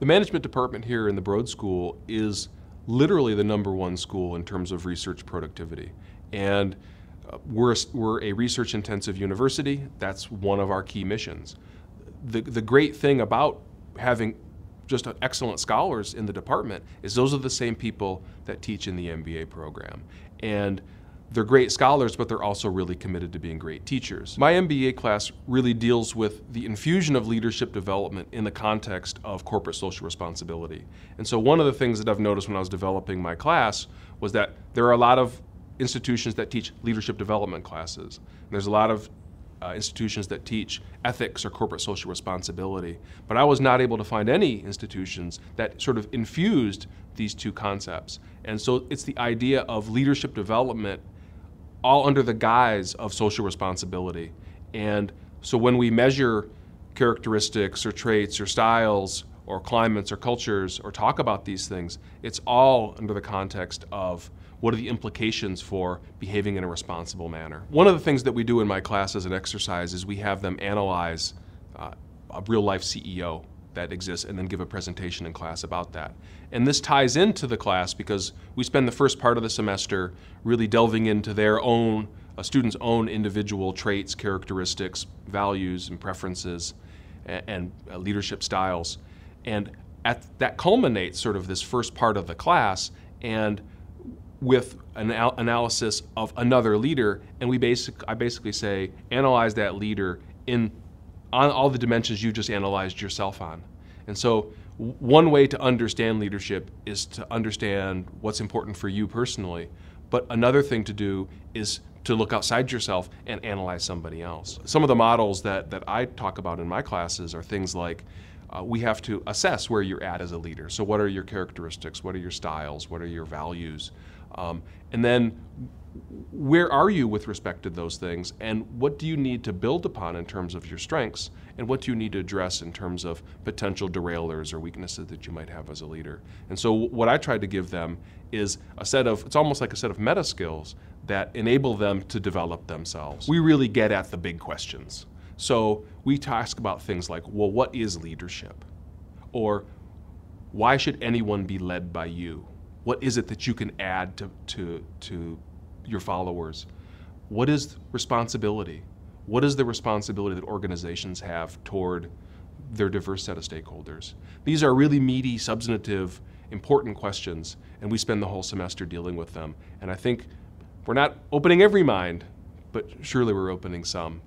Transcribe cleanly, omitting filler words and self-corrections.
The management department here in the Broad School is literally the #1 school in terms of research productivity. And we're a research-intensive university. That's one of our key missions. The great thing about having just excellent scholars in the department is those are the same people that teach in the MBA program. And they're great scholars, but they're also really committed to being great teachers. My MBA class really deals with the infusion of leadership development in the context of corporate social responsibility. And so one of the things that I've noticed when I was developing my class was that there are a lot of institutions that teach leadership development classes. And there's a lot of institutions that teach ethics or corporate social responsibility. But I was not able to find any institutions that sort of infused these two concepts. And so it's the idea of leadership development all under the guise of social responsibility. And so when we measure characteristics or traits or styles or climates or cultures or talk about these things, it's all under the context of what are the implications for behaving in a responsible manner. One of the things that we do in my class as an exercise is we have them analyze a real-life CEO that exists and then give a presentation in class about that. And this ties into the class because we spend the first part of the semester really delving into their own, a student's own individual traits, characteristics, values, and preferences, and leadership styles. And that culminates sort of this first part of the class, and with an analysis of another leader, and I basically say, analyze that leader on all the dimensions you just analyzed yourself on. And so one way to understand leadership is to understand what's important for you personally, but another thing to do is to look outside yourself and analyze somebody else. Some of the models that I talk about in my classes are things like, we have to assess where you're at as a leader. So what are your characteristics? What are your styles? What are your values? And then where are you with respect to those things, and what do you need to build upon in terms of your strengths, and what do you need to address in terms of potential derailers or weaknesses that you might have as a leader. And so what I tried to give them is it's almost like a set of meta skills that enable them to develop themselves. We really get at the big questions. So we ask about things like, well, what is leadership? Or why should anyone be led by you? What is it that you can add to your followers? What is responsibility? What is the responsibility that organizations have toward their diverse set of stakeholders? These are really meaty, substantive, important questions, and we spend the whole semester dealing with them. And I think we're not opening every mind, but surely we're opening some.